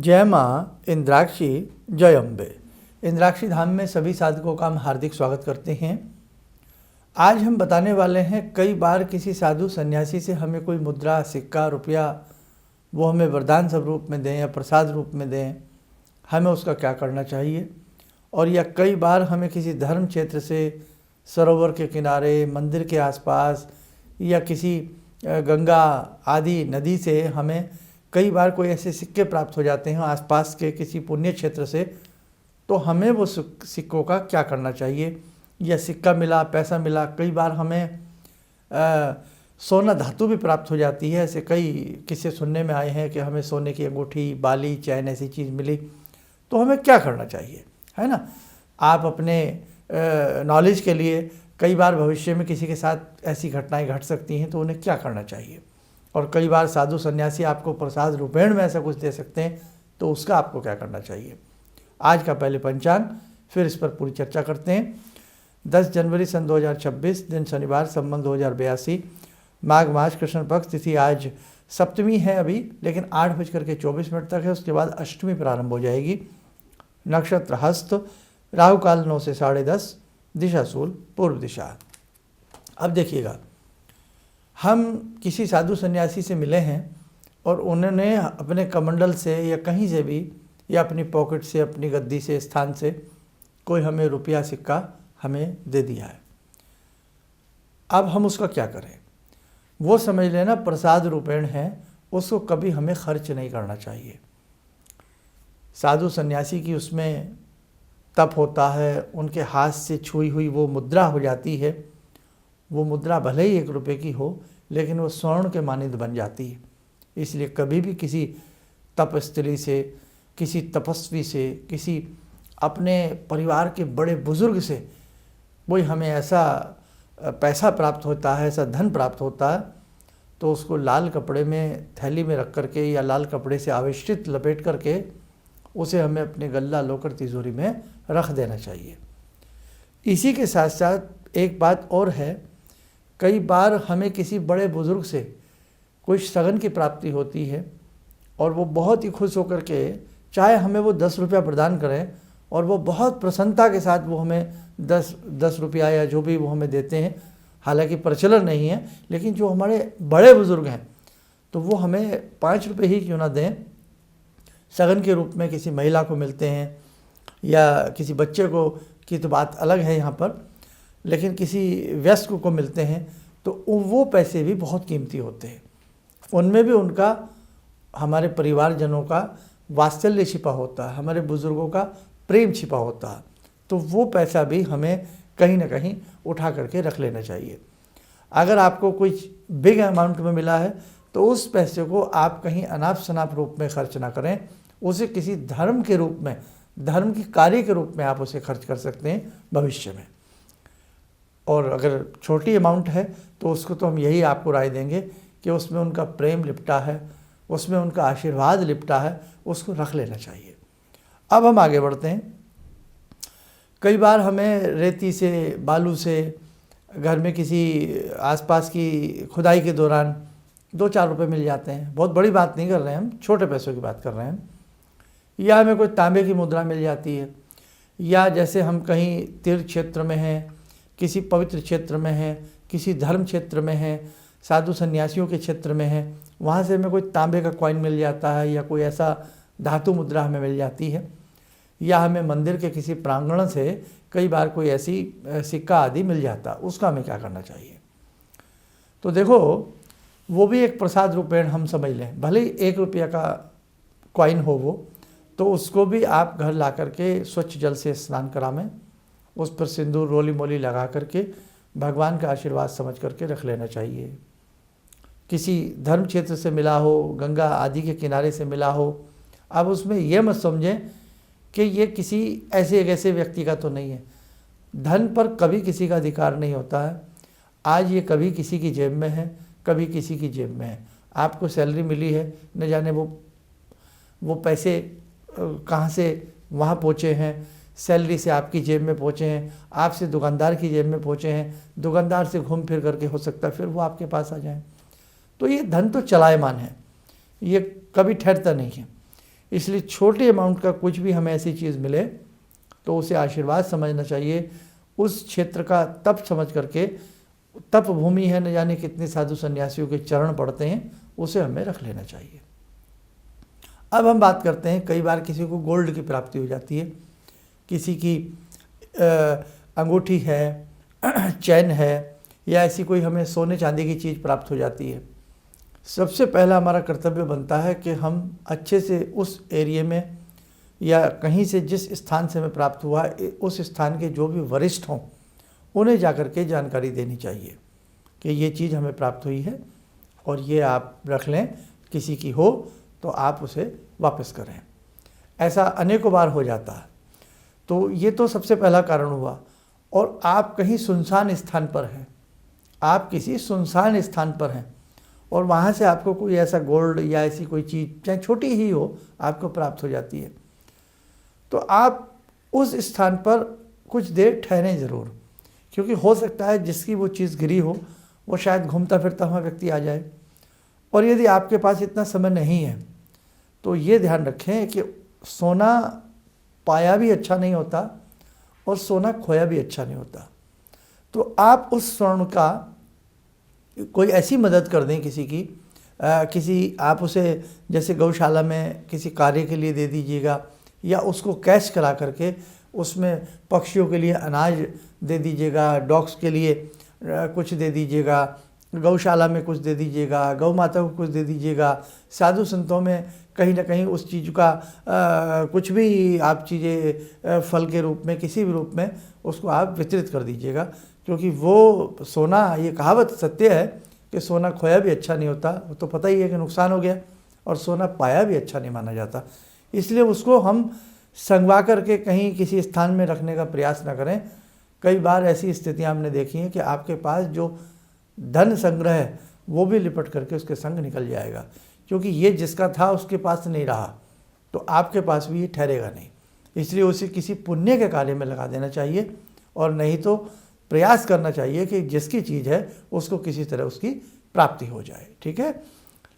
जय माँ इंद्राक्षी जय अम्बे। इंद्राक्षी धाम में सभी साधकों का हम हार्दिक स्वागत करते हैं। आज हम बताने वाले हैं, कई बार किसी साधु सन्यासी से हमें कोई मुद्रा, सिक्का, रुपया वो हमें वरदान स्वरूप में दें या प्रसाद रूप में दें, हमें उसका क्या करना चाहिए। और या कई बार हमें किसी धर्म क्षेत्र से, सरोवर के किनारे, मंदिर के आसपास या किसी गंगा आदि नदी से हमें कई बार कोई ऐसे सिक्के प्राप्त हो जाते हैं आसपास के किसी पुण्य क्षेत्र से, तो हमें वो सिक्कों का क्या करना चाहिए। या सिक्का मिला, पैसा मिला, कई बार हमें सोना धातु भी प्राप्त हो जाती है। ऐसे कई किस्से सुनने में आए हैं कि हमें सोने की अंगूठी, बाली, चैन ऐसी चीज़ मिली, तो हमें क्या करना चाहिए, है ना। आप अपने नॉलेज के लिए कई बार भविष्य में किसी के साथ ऐसी घटनाएं घट सकती हैं, तो उन्हें क्या करना चाहिए। और कई बार साधु सन्यासी आपको प्रसाद रूपेण में ऐसा कुछ दे सकते हैं, तो उसका आपको क्या करना चाहिए। आज का पहले पंचांग, फिर इस पर पूरी चर्चा करते हैं। 10 जनवरी सन 2026, दिन शनिवार, संवत 2082, माघ मास, कृष्ण पक्ष, तिथि आज सप्तमी है अभी, लेकिन 8:24 तक है। उसके बाद अष्टमी प्रारंभ हो जाएगी। नक्षत्र हस्त, राहु काल 9 से 10:30, दिशा शूल, पूर्व दिशा। अब देखिएगा, हम किसी साधु सन्यासी से मिले हैं और उन्होंने अपने कमंडल से या कहीं से भी, या अपनी पॉकेट से, अपनी गद्दी से, स्थान से कोई हमें रुपया, सिक्का हमें दे दिया है। अब हम उसका क्या करें। वो समझ लेना प्रसाद रूपेण है, उसको कभी हमें खर्च नहीं करना चाहिए। साधु सन्यासी की उसमें तप होता है, उनके हाथ से छुई हुई वो मुद्रा हो जाती है। वो मुद्रा भले ही 1 रुपये की हो, लेकिन वो स्वर्ण के मानिंद बन जाती है। इसलिए कभी भी किसी तपस्त्री से, किसी तपस्वी से, किसी अपने परिवार के बड़े बुजुर्ग से कोई हमें ऐसा पैसा प्राप्त होता है, ऐसा धन प्राप्त होता है, तो उसको लाल कपड़े में थैली में रख करके या लाल कपड़े से आवेष्टित लपेट करके उसे हमें अपने गल्ला लोकर तिजोरी में रख देना चाहिए। इसी के साथ साथ एक बात और है, कई बार हमें किसी बड़े बुजुर्ग से कोई सगन की प्राप्ति होती है और वो बहुत ही खुश होकर के, चाहे हमें वो 10 रुपया प्रदान करें, और वो बहुत प्रसन्नता के साथ वो हमें 10 रुपया या जो भी वो हमें देते हैं। हालांकि प्रचलन नहीं है, लेकिन जो हमारे बड़े बुजुर्ग हैं तो वो हमें 5 रुपये ही क्यों ना दें, सगन के रूप में किसी महिला को मिलते हैं या किसी बच्चे को, की तो बात अलग है यहाँ पर, लेकिन किसी वयस्क को मिलते हैं, तो वो पैसे भी बहुत कीमती होते हैं। उनमें भी उनका, हमारे परिवारजनों का वात्सल्य छिपा होता है, हमारे बुज़ुर्गों का प्रेम छिपा होता है। तो वो पैसा भी हमें कहीं ना कहीं उठा करके रख लेना चाहिए। अगर आपको कुछ बिग अमाउंट में मिला है, तो उस पैसे को आप कहीं अनाप शनाप रूप में खर्च ना करें, उसे किसी धर्म के रूप में, धर्म की कार्य के रूप में आप उसे खर्च कर सकते हैं भविष्य में। और अगर छोटी अमाउंट है तो उसको तो हम यही आपको राय देंगे कि उसमें उनका प्रेम लिपटा है, उसमें उनका आशीर्वाद लिपटा है, उसको रख लेना चाहिए। अब हम आगे बढ़ते हैं। कई बार हमें रेती से, बालू से, घर में किसी आसपास की खुदाई के दौरान 2-4 रुपये मिल जाते हैं। बहुत बड़ी बात नहीं कर रहे हैं हम, छोटे पैसों की बात कर रहे हैं। या हमें कोई तांबे की मुद्रा मिल जाती है, या जैसे हम कहीं तीर्थ क्षेत्र में हैं, किसी पवित्र क्षेत्र में हैं, किसी धर्म क्षेत्र में हैं, साधु सन्यासियों के क्षेत्र में हैं, वहाँ से हमें कोई तांबे का कॉइन मिल जाता है या कोई ऐसा धातु मुद्रा हमें मिल जाती है। या हमें मंदिर के किसी प्रांगण से कई बार कोई ऐसी सिक्का आदि मिल जाता, उसका हमें क्या करना चाहिए। तो देखो, वो भी एक प्रसाद रूपेण हम समझ लें, भले ही 1 रुपया का कॉइन हो वो, तो उसको भी आप घर ला करके स्वच्छ जल से स्नान करावें, उस पर सिंदूर, रोली मोली लगा करके भगवान का आशीर्वाद समझ करके रख लेना चाहिए। किसी धर्म क्षेत्र से मिला हो, गंगा आदि के किनारे से मिला हो, अब उसमें यह मत समझें कि ये किसी ऐसे व्यक्ति का तो नहीं है। धन पर कभी किसी का अधिकार नहीं होता है। आज ये कभी किसी की जेब में है, कभी किसी की जेब में है। आपको सैलरी मिली है, न जाने वो पैसे कहाँ से वहाँ पहुँचे हैं, सैलरी से आपकी जेब में पहुँचे हैं, आपसे दुकानदार की जेब में पहुँचे हैं, दुकानदार से घूम फिर करके हो सकता है फिर वो आपके पास आ जाएं। तो ये धन तो चलायमान है, ये कभी ठहरता नहीं है। इसलिए छोटे अमाउंट का कुछ भी हमें ऐसी चीज़ मिले तो उसे आशीर्वाद समझना चाहिए। उस क्षेत्र का तप समझ करके, तप भूमि है, न जाने कितने साधु सन्यासियों के चरण पड़ते हैं, उसे हमें रख लेना चाहिए। अब हम बात करते हैं, कई बार किसी को गोल्ड की प्राप्ति हो जाती है, किसी की अंगूठी है, चैन है, या ऐसी कोई हमें सोने चांदी की चीज़ प्राप्त हो जाती है। सबसे पहला हमारा कर्तव्य बनता है कि हम अच्छे से उस एरिया में या कहीं से जिस स्थान से हमें प्राप्त हुआ उस स्थान के जो भी वरिष्ठ हों उन्हें जाकर के जानकारी देनी चाहिए कि ये चीज़ हमें प्राप्त हुई है और ये आप रख लें, किसी की हो तो आप उसे वापस करें। ऐसा अनेकों बार हो जाता है। तो ये तो सबसे पहला कारण हुआ। और आप कहीं सुनसान स्थान पर हैं, आप किसी सुनसान स्थान पर हैं और वहाँ से आपको कोई ऐसा गोल्ड या ऐसी कोई चीज़, चाहे छोटी ही हो, आपको प्राप्त हो जाती है, तो आप उस स्थान पर कुछ देर ठहरें ज़रूर, क्योंकि हो सकता है जिसकी वो चीज़ गिरी हो वो शायद घूमता फिरता हुआ व्यक्ति आ जाए। और यदि आपके पास इतना समय नहीं है तो ये ध्यान रखें कि सोना पाया भी अच्छा नहीं होता और सोना खोया भी अच्छा नहीं होता। तो आप उस स्वर्ण का कोई ऐसी मदद कर दें किसी की, किसी आप उसे जैसे गौशाला में किसी कार्य के लिए दे दीजिएगा, या उसको कैश करा करके उसमें पक्षियों के लिए अनाज दे दीजिएगा, डॉग्स के लिए कुछ दे दीजिएगा, गौशाला में कुछ दे दीजिएगा, गौ माता को कुछ दे दीजिएगा। साधु संतों में कहीं ना कहीं उस चीज़ का कुछ भी आप चीज़ें फल के रूप में, किसी भी रूप में उसको आप वितरित कर दीजिएगा, क्योंकि वो सोना, ये कहावत सत्य है कि सोना खोया भी अच्छा नहीं होता। वो तो पता ही है कि नुकसान हो गया, और सोना पाया भी अच्छा नहीं माना जाता। इसलिए उसको हम संगवा करके कहीं किसी स्थान में रखने का प्रयास न करें। कई बार ऐसी स्थितियां हमने देखी हैं कि आपके पास जो धन संग्रह है वो भी लिपट करके उसके संग निकल जाएगा, क्योंकि ये जिसका था उसके पास नहीं रहा, तो आपके पास भी ये ठहरेगा नहीं। इसलिए उसे किसी पुण्य के कार्य में लगा देना चाहिए, और नहीं तो प्रयास करना चाहिए कि जिसकी चीज़ है उसको किसी तरह उसकी प्राप्ति हो जाए। ठीक है।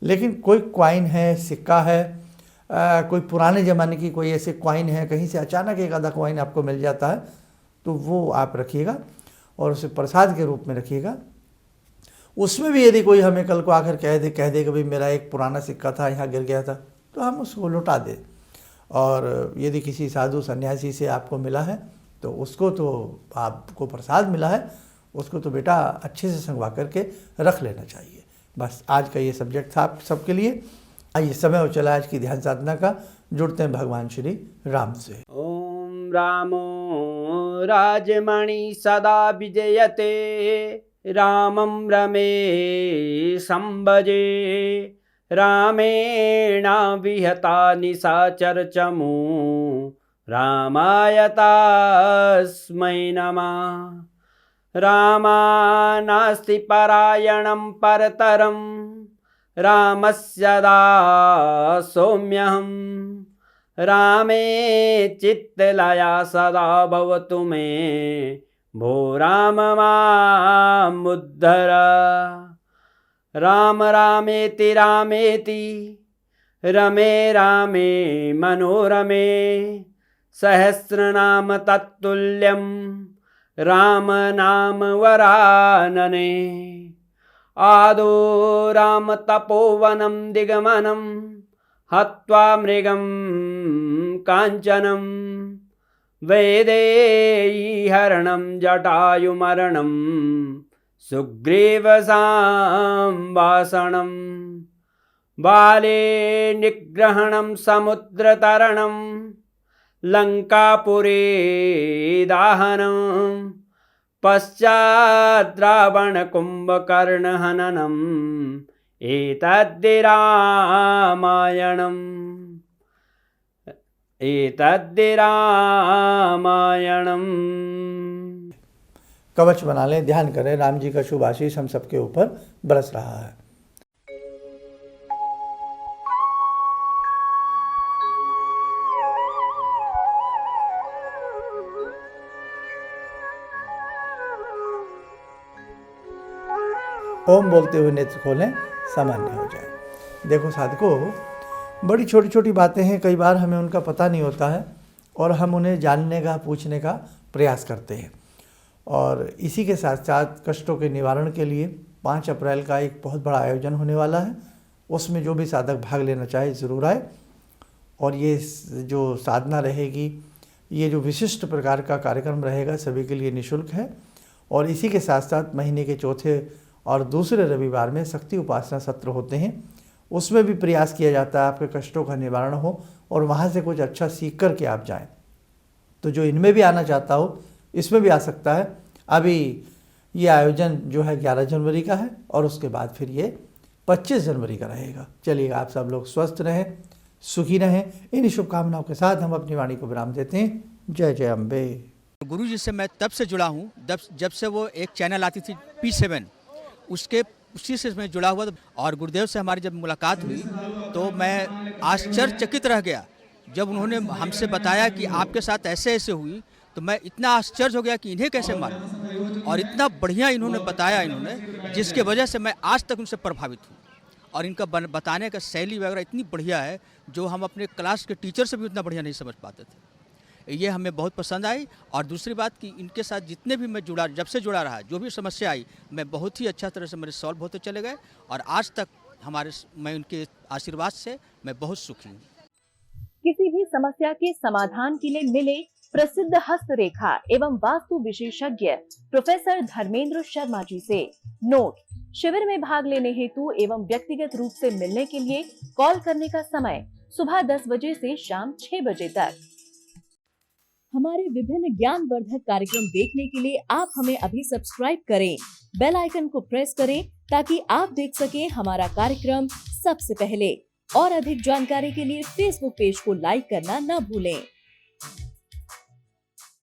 लेकिन कोई क्वाइन है, सिक्का है, कोई पुराने ज़माने की कोई ऐसे क्वाइन है, कहीं से अचानक एक आधा क्वाइन आपको मिल जाता है, तो वो आप रखिएगा और उसे प्रसाद के रूप में रखिएगा। उसमें भी यदि कोई हमें कल को आकर कह दे कि भाई मेरा एक पुराना सिक्का था, यहाँ गिर गया था, तो हम उसको लौटा दें। और यदि किसी साधु सन्यासी से आपको मिला है तो उसको तो आपको प्रसाद मिला है, उसको तो बेटा अच्छे से संगवा करके रख लेना चाहिए। बस आज का ये सब्जेक्ट था आप सबके लिए। आइए, समय हो चला आज की ध्यान साधना का। जुड़ते हैं भगवान श्री राम से। ओम रामो राजमणि सदा विजयते, रामं रमे संभजे, रामेण विहता निशाचरचमू, रामाय तस्मै नमः। रामानास्ति परायणं परतरं, रामस्य दासोऽम्यहम्। रामे चित्तलया सदा भवतु मे, भो राम मामुद्धर। राम रामेति रामेति, रमे रामे मनोरमे, सहस्रनाम तत्तुल्यं, राम नाम वरानने। आदो राम तपोवनं दिगमनं, हत्वा मृगं काञ्चनं, वैदेही हरणं जटायुमरणं, सुग्रीवसंवासनं, बाले निग्रहणं समुद्रतरणं, लङ्कापुरे दाहनं, पश्चात् रावणकुम्भकर्णहननम्, एतद्धि रामायणम्, एतद्धि रामायणम्। कवच बना लें, ध्यान करें, राम जी का शुभ आशीष हम सबके ऊपर बरस रहा है। ओम बोलते हुए नेत्र खोलें, सामान्य हो जाए। देखो साधकों, बड़ी छोटी छोटी बातें हैं, कई बार हमें उनका पता नहीं होता है और हम उन्हें जानने का, पूछने का प्रयास करते हैं। और इसी के साथ साथ कष्टों के निवारण के लिए 5 अप्रैल का एक बहुत बड़ा आयोजन होने वाला है। उसमें जो भी साधक भाग लेना चाहे ज़रूर आए। और ये जो साधना रहेगी, ये जो विशिष्ट प्रकार का कार्यक्रम रहेगा, सभी के लिए निःशुल्क है। और इसी के साथ साथ महीने के चौथे और दूसरे रविवार में शक्ति उपासना सत्र होते हैं। उसमें भी प्रयास किया जाता है आपके कष्टों का निवारण हो और वहाँ से कुछ अच्छा सीख कर के आप जाएं। तो जो इनमें भी आना चाहता हो, इसमें भी आ सकता है। अभी ये आयोजन जो है 11 जनवरी का है और उसके बाद फिर ये 25 जनवरी का रहेगा। चलिए, आप सब लोग स्वस्थ रहें, सुखी रहें। इन्हीं शुभकामनाओं के साथ हम अपनी वाणी को विराम देते हैं। जय जय अम्बे। गुरु जी से मैं तब से जुड़ा हूँ जब से वो एक चैनल आती थी P7, उसी से मैं जुड़ा हुआ। और गुरुदेव से हमारी जब मुलाकात हुई तो मैं आश्चर्यचकित रह गया जब उन्होंने हमसे बताया कि आपके साथ ऐसे ऐसे हुई। तो मैं इतना आश्चर्य हो गया कि इन्हें कैसे मालूम, और इतना बढ़िया इन्होंने बताया जिसके वजह से मैं आज तक उनसे प्रभावित हूँ। और इनका बताने का शैली वगैरह इतनी बढ़िया है जो हम अपने क्लास के टीचर से भी उतना बढ़िया नहीं समझ पाते थे। ये हमें बहुत पसंद आई। और दूसरी बात कि इनके साथ जितने भी मैं जुड़ा, जब से जुड़ा रहा, जो भी समस्या आई, मैं बहुत ही अच्छा तरह से मेरे सॉल्व होते चले गए। और आज तक मैं उनके आशीर्वाद से मैं बहुत सुखी हूँ। किसी भी समस्या के समाधान के लिए मिले प्रसिद्ध हस्तरेखा एवं वास्तु विशेषज्ञ प्रोफेसर धर्मेंद्र शर्मा जी से। नोट: शिविर में भाग लेने हेतु एवं व्यक्तिगत रूप से मिलने के लिए कॉल करने का समय सुबह 10 बजे से शाम 6 बजे तक। हमारे विभिन्न ज्ञानवर्धक कार्यक्रम देखने के लिए आप हमें अभी सब्सक्राइब करें, बेल आइकन को प्रेस करें ताकि आप देख सकें हमारा कार्यक्रम सबसे पहले। और अधिक जानकारी के लिए फेसबुक पेज को लाइक करना न भूलें।